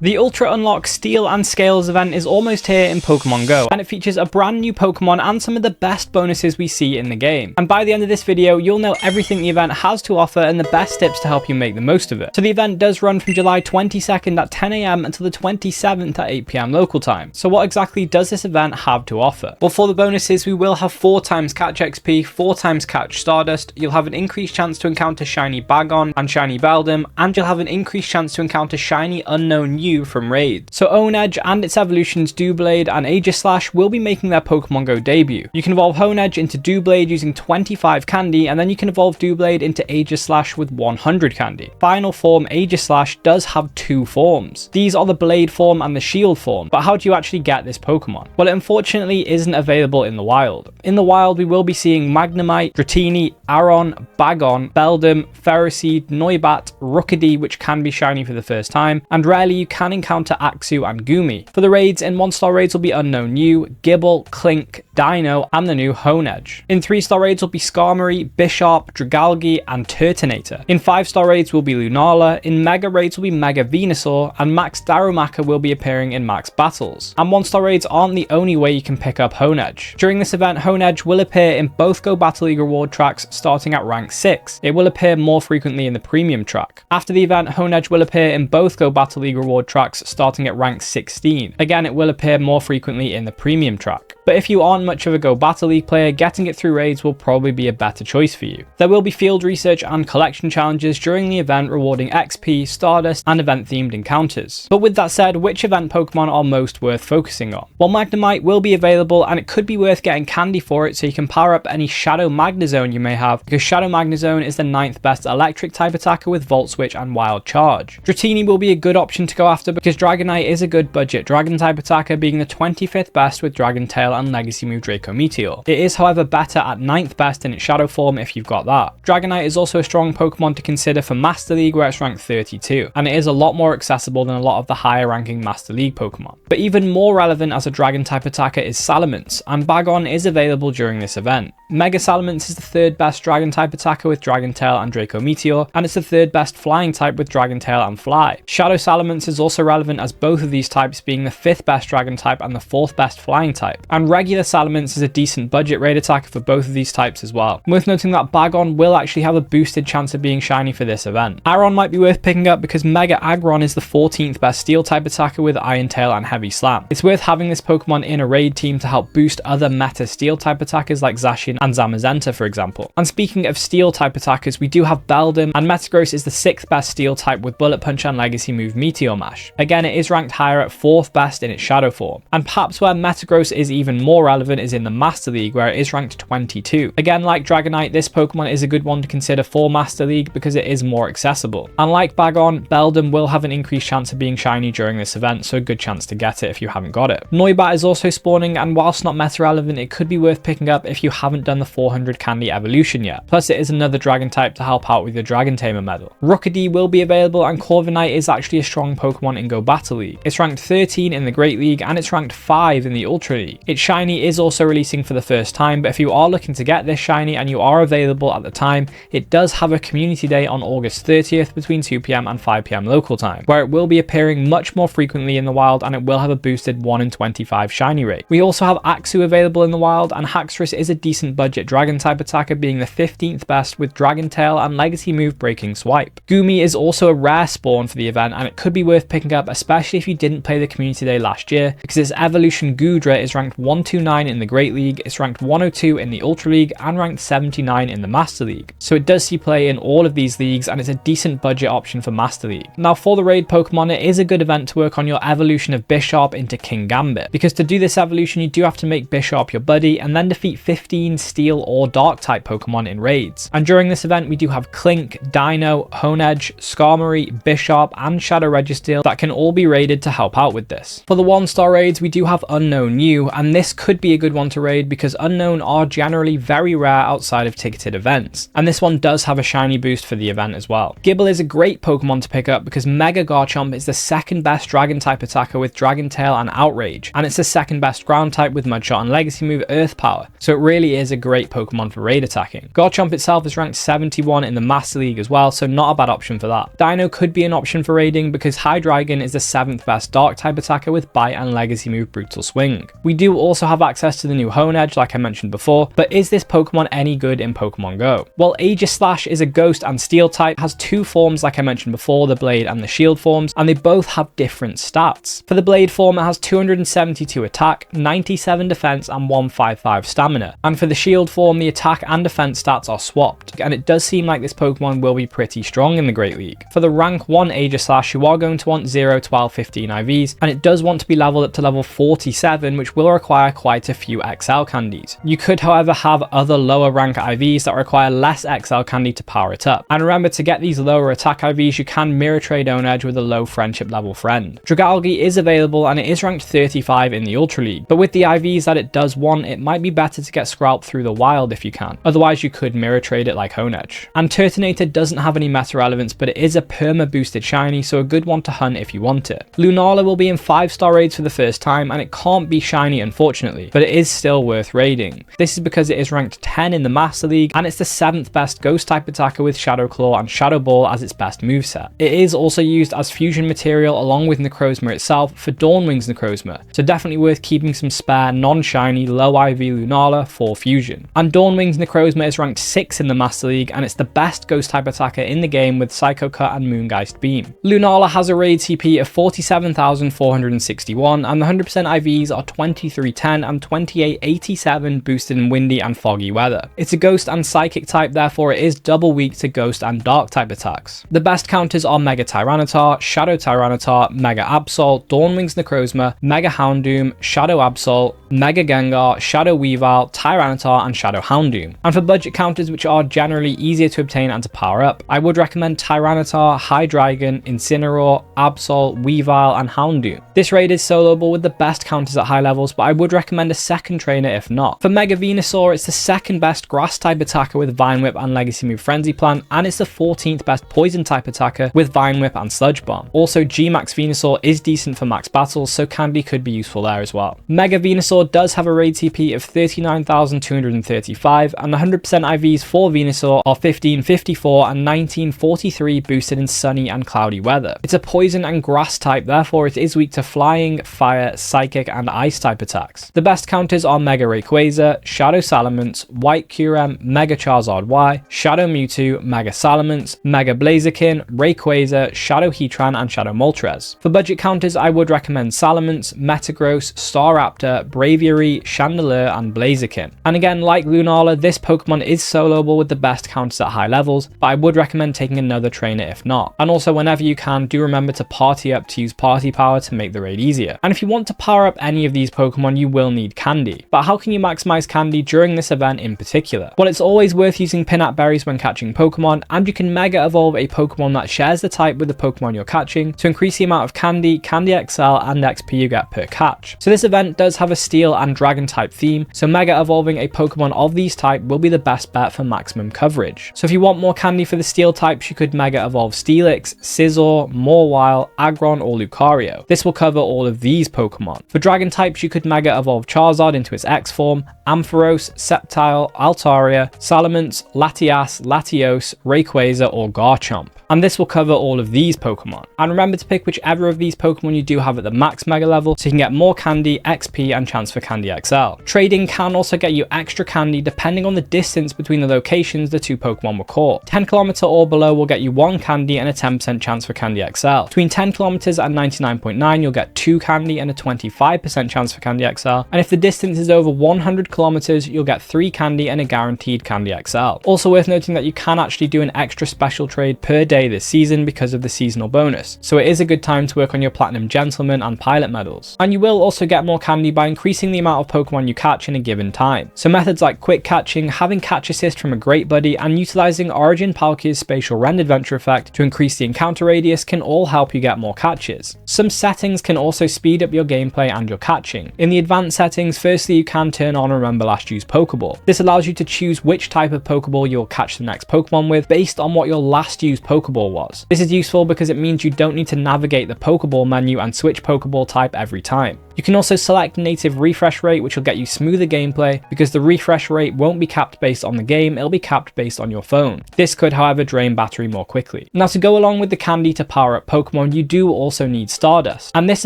The Ultra Unlock Steel and Scales event is almost here in Pokemon Go, and it features a brand new Pokemon and some of the best bonuses we see in the game. And by the end of this video, you'll know everything the event has to offer and the best tips to help you make the most of it. So the event does run from July 22nd at 10 AM until the 27th at 8 PM local time. So what exactly does this event have to offer? Well, for the bonuses, we will have 4 times catch XP, 4 times catch Stardust, you'll have an increased chance to encounter shiny Bagon and shiny Beldum, and you'll have an increased chance to encounter shiny Unknown U from raids. So Honedge and its evolutions Doublade and Aegislash will be making their Pokemon Go debut. You can evolve Honedge into Doublade using 25 candy, and then you can evolve Doublade into Aegislash with 100 candy. Final form Aegislash does have 2 forms. These are the Blade form and the Shield form, but how do you actually get this Pokemon? Well, it unfortunately isn't available in the wild. In the wild, we will be seeing Magnemite, Dratini, Aron, Bagon, Beldum, Ferroseed, Noibat, Rookidee, which can be shiny for the first time, and rarely you can encounter Axew and Goomy. For the raids, in 1-star raids will be Unknown U, Gible, Clink, Dino, and the new Honedge. In 3-star raids will be Skarmory, Bisharp, Dragalge, and Turtonator. In 5-star raids will be Lunala, in Mega raids will be Mega Venusaur, and Max Darumaka will be appearing in Max Battles. And 1-star raids aren't the only way you can pick up Honedge. During this event, Honedge will appear in both Go Battle League reward tracks starting at rank 6. It will appear more frequently in the premium track. After the event, Honedge will appear in both Go Battle League reward tracks starting at rank 16. Again, it will appear more frequently in the premium track. But if you aren't much of a Go Battle League player, getting it through raids will probably be a better choice for you. There will be field research and collection challenges during the event rewarding XP, Stardust, and event-themed encounters. But with that said, which event Pokemon are most worth focusing on? Well, Magnemite will be available, and it could be worth getting candy for it so you can power up any Shadow Magnezone you may have, because Shadow Magnezone is the 9th best electric type attacker with Volt Switch and Wild Charge. Dratini will be a good option to go after because Dragonite is a good budget Dragon type attacker, being the 25th best with Dragon Tail and Legacy move Draco Meteor. It is however better at 9th best in its Shadow form if you've got that. Dragonite is also a strong Pokemon to consider for Master League, where it's ranked 32, and it is a lot more accessible than a lot of the higher ranking Master League Pokemon. But even more relevant as a Dragon type attacker is Salamence, and Bagon is available during this event. Mega Salamence is the 3rd best Dragon type attacker with Dragon Tail and Draco Meteor, and it's the 3rd best flying type with Dragon Tail and Fly. Shadow Salamence is also relevant as both of these types being the 5th best Dragon type and the 4th best flying type. And regular Salamence is a decent budget raid attacker for both of these types as well. Worth noting that Bagon will actually have a boosted chance of being shiny for this event. Aron might be worth picking up because Mega Aggron is the 14th best Steel type attacker with Iron Tail and Heavy Slam. It's worth having this Pokemon in a raid team to help boost other meta Steel type attackers like Zacian and Zamazenta, for example. And speaking of Steel type attackers, we do have Beldum, and Metagross is the 6th best Steel type with Bullet Punch and Legacy move Meteor Mash. Again, it is ranked higher at 4th best in its Shadow form. And perhaps where Metagross is even more relevant is in the Master League, where it is ranked 22. Again, like Dragonite, this Pokemon is a good one to consider for Master League because it is more accessible. And like Bagon, Beldum will have an increased chance of being shiny during this event, so a good chance to get it if you haven't got it. Noibat is also spawning, and whilst not meta relevant, it could be worth picking up if you haven't done the 400 candy evolution yet. Plus, it is another Dragon type to help out with your Dragon Tamer medal. Rookidee will be available, and Corviknight is actually a strong Pokemon in Go Battle League. It's ranked 13 in the Great League, and it's ranked 5 in the Ultra League. Its shiny is also releasing for the first time, but if you are looking to get this shiny and you are available at the time, it does have a community day on August 30th between 2 PM and 5 PM local time, where it will be appearing much more frequently in the wild, and it will have a boosted 1 in 25 shiny rate. We also have Axew available in the wild, and Haxorus is a decent budget Dragon type attacker, being the 15th best with Dragon Tail and Legacy move Breaking Swipe. Goomy is also a rare spawn for the event, and it could be worth picking up, especially if you didn't play the community day last year, because its evolution Goodra is ranked 129 in the Great League, it's ranked 102 in the Ultra League, and ranked 79 in the Master League. So it does see play in all of these leagues, and it's a decent budget option for Master League. Now for the raid Pokemon, it is a good event to work on your evolution of Bisharp into King Gambit, because to do this evolution you do have to make Bisharp your buddy and then defeat 15 Steel or Dark type Pokemon in raids. And during this event we do have Clink, Dino, Honedge, Skarmory, Bisharp, and Shadow Registeel that can all be raided to help out with this. For the 1-star raids we do have Unknown U, and this could be a good one to raid because Unknown are generally very rare outside of ticketed events, and this one does have a shiny boost for the event as well. Gible is a great Pokemon to pick up because Mega Garchomp is the 2nd best Dragon type attacker with Dragon Tail and Outrage, and it's the 2nd best ground type with Mudshot and Legacy move Earth Power, so it really is a great Pokemon for raid attacking. Garchomp itself is ranked 71 in the Master League as well, so not a bad option for that. Dino could be an option for raiding because Hydreigon is the 7th best dark type attacker with bite and legacy move Brutal Swing. We do also have access to the new Honedge like I mentioned before, but is this Pokemon any good in Pokemon Go? Well, Aegislash is a ghost and steel type, has two forms like I mentioned before, the blade and the shield forms, and they both have different stats. For the blade form, it has 272 attack, 97 defense and 155 stamina. And for the shield form, the attack and defense stats are swapped, and it does seem like this Pokemon will be pretty strong in the Great League. For the rank 1 Aegislash, you are going to want 0, 12, 15 IVs, and it does want to be leveled up to level 47, which will require quite a few XL candies. You could, however, have other lower rank IVs that require less XL candy to power it up. And remember, to get these lower attack IVs, you can mirror trade Honedge with a low friendship level friend. Dragalge is available and it is ranked 35 in the Ultra League, but with the IVs that it does want, it might be better to get Scralp through the wild if you can. Otherwise, you could mirror trade it like Honedge. And Turtonator doesn't have any meta relevance, but it is a perma boosted shiny, so a good one to hunt if you want it. Lunala will be in 5-star raids for the first time, and it can't be shiny unfortunately, but it is still worth raiding. This is because it is ranked 10 in the Master League, and it's the 7th best ghost type attacker with Shadow Claw and Shadow Ball as its best moveset. It is also used as fusion material along with Necrozma itself for Dawnwing's Necrozma, so definitely worth keeping some spare non-shiny low IV Lunala for fusion. And Dawnwing's Necrozma is ranked 6 in the Master League, and it's the best ghost type attacker in the game with Psycho Cut and Moongeist Beam. Lunala has a raid CP of 47,461 and the 100% IVs are 2310 and 2887 boosted in windy and foggy weather. It's a ghost and psychic type, therefore it is double weak to ghost and dark type attacks. The best counters are Mega Tyranitar, Shadow Tyranitar, Mega Absol, Dawnwing's Necrozma, Mega Houndoom, Shadow Absol, Mega Gengar, Shadow Weavile, Tyranitar and Shadow Houndoom. And for budget counters which are generally easier to obtain and to power up, I would recommend Tyranitar, Hydreigon, Incineroar, Absol, Weavile and Houndoom. This raid is soloable with the best counters at high levels, but I would recommend a second trainer if not. For Mega Venusaur, it's the 2nd best grass type attacker with Vine Whip and Legacy Move Frenzy Plant, and it's the 14th best poison type attacker with Vine Whip and Sludge Bomb. Also, G-Max Venusaur is decent for max battles, so Candy could be useful there as well. Mega Venusaur does have a raid TP of 39,235 and the 100% IVs for Venusaur are 1554 and 1943 boosted in sunny and cloudy weather. It's a poison and grass type, therefore it is weak to flying, fire, psychic and ice type attacks. The best counters are Mega Rayquaza, Shadow Salamence, White Kyurem, Mega Charizard Y, Shadow Mewtwo, Mega Salamence, Mega Blaziken, Rayquaza, Shadow Heatran and Shadow Moltres. For budget counters, I would recommend Salamence, Metagross, Staraptor, Braviary, Chandelure and Blaziken. And again, like Lunala, this Pokemon is soloable with the best counters at high levels, but I would recommend taking another trainer if not. And also, whenever you can, do remember to party up to use party power to make the raid easier. And if you want to power up any of these Pokemon, you will need Candy. But how can you maximize Candy during this event in particular? Well, it's always worth using Pinat Berries when catching Pokemon, and you can Mega Evolve a Pokemon that shares the type with the Pokemon you're catching to increase the amount of Candy, Candy XL and XP you get per catch. So this event does have a Steel and Dragon type theme, so Mega Evolving a Pokemon of these type will be the best bet for maximum coverage. So if you want more Candy for the Steel types, you could Mega Evolve Steelix, Scizor, Mawile, Aggron or Lucario. This will cover all of these Pokemon. For Dragon types, you could Mega Evolve Charizard into its X form, Ampharos, Sceptile, Altaria, Salamence, Latias, Latios, Rayquaza or Garchomp. And this will cover all of these Pokemon. And remember to pick whichever of these Pokemon you do have at the max Mega level so you can get more Candy, XP and chance for Candy XL. Trading can also get you extra Candy depending on the distance between the locations the two Pokemon were caught. 10 km or below will get you 1 Candy and a 10% chance for Candy XL. Between 10 km and 99.9 you'll get 2 Candy and a 25% chance for Candy XL. And if the distance is over 100 km you'll get 3 Candy and a guaranteed Candy XL. Also worth noting that you can actually do an extra special trade per day this season because of the seasonal bonus, so it is a good time to work on your Platinum Gentleman and Pilot medals. And you will also get more Candy by increasing the amount of Pokemon you catch in a given time. So methods like quick catching, having catch assist from a great buddy, and utilizing Origin Palkia's Spatial Rend Adventure effect to increase the encounter radius can all help you get more catches. Some settings can also speed up your gameplay and your catching. In the advanced settings, firstly you can turn on Remember Last Used Pokeball. This allows you to choose which type of Pokeball you'll catch the next Pokemon with based on what your last used Pokeball was. This is useful because it means you don't need to navigate the Pokeball menu and switch Pokeball type every time. You can also select native refresh rate, which will get you smoother gameplay because the refresh rate won't be capped based on the game, it'll be capped based on your phone. This could, however, drain battery more quickly. Now, to go along with the candy to power up Pokemon, you do also need Stardust, and this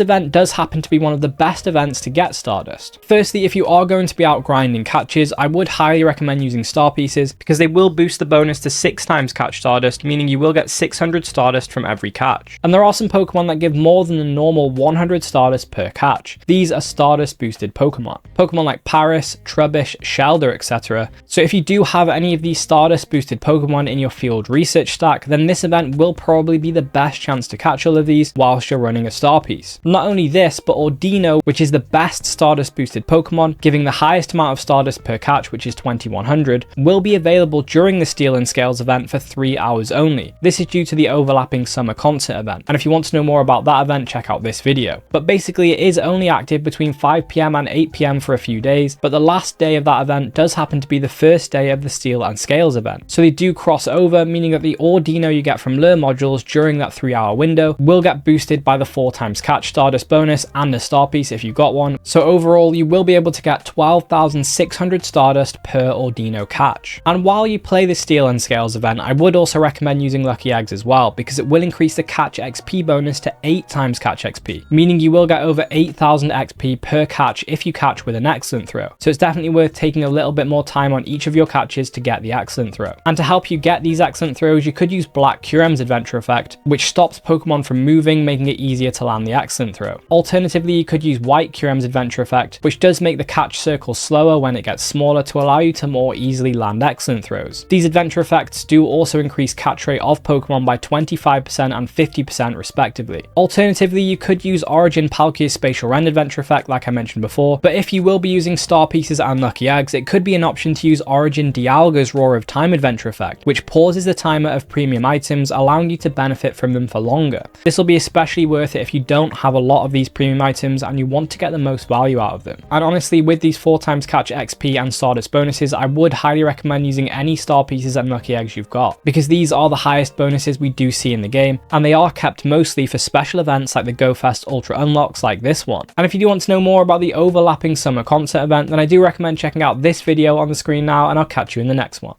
event does happen to be one of the best events to get Stardust. Firstly, if you are going to be out grinding catches, I would highly recommend using Star Pieces because they will boost the bonus to 6 times catch Stardust, meaning you will get 600 Stardust from every catch. And there are some Pokemon that give more than the normal 100 Stardust per catch. These are Stardust boosted Pokemon. Pokemon like Paris, Trubbish, Shelder, etc. So if you do have any of these Stardust boosted Pokemon in your field research stack, then this event will probably be the best chance to catch all of these whilst you're running a Star Piece. Not only this, but Ordino, which is the best Stardust boosted Pokemon, giving the highest amount of Stardust per catch, which is 2100, will be available during the Steel and Scales event for 3 hours only. This is due to the overlapping summer concert event, and if you want to know more about that event, check out this video. But basically it is only active between 5 PM and 8 PM for a few days, but the last day of that event does happen to be the first day of the Steel and Scales event. So they do cross over, meaning that the Ordino you get from lure modules during that 3-hour window will get boosted by the 4 times catch Stardust bonus and a Star Piece if you got one. So overall you will be able to get 12,600 Stardust per Ordino catch. And while you play the Steel and Scales event, I would also recommend using Lucky Eggs as well, because it will increase the catch XP bonus to 8 times catch XP, meaning you will get over 8,000 XP per catch if you catch with an excellent throw. So it's definitely worth taking a little bit more time on each of your catches to get the excellent throw. And to help you get these excellent throws, you could use Black Curem's Adventure Effect, which stops Pokemon from moving, making it easier to land the excellent throw. Alternatively, you could use White Curem's Adventure Effect, which does make the catch circle slower when it gets smaller to allow you to more easily land excellent throws. These adventure effects do also increase catch rate of Pokemon by 25% and 50% respectively. Alternatively, you could use Origin Palkia's Spatial Rend Adventure Effect like I mentioned before, but if you will be using Star Pieces and Lucky Eggs, it could be an option to use Origin Dialga's Roar of Time Adventure Effect, which pauses the timer of premium items, allowing you to benefit from them for longer. This will be especially worth it if you don't have a lot of these premium items and you want to get the most value out of them. And honestly, with these 4 times catch XP and Stardust bonuses, I would highly recommend using any Star Pieces and Lucky Eggs you've got, because these are the highest bonuses we do see in the game, and they are kept mostly for special events like the GoFest Ultra Unlocks like this one. And if you do want to know more about the overlapping summer concert event, then I do recommend checking out this video on the screen now, and I'll catch you in the next one.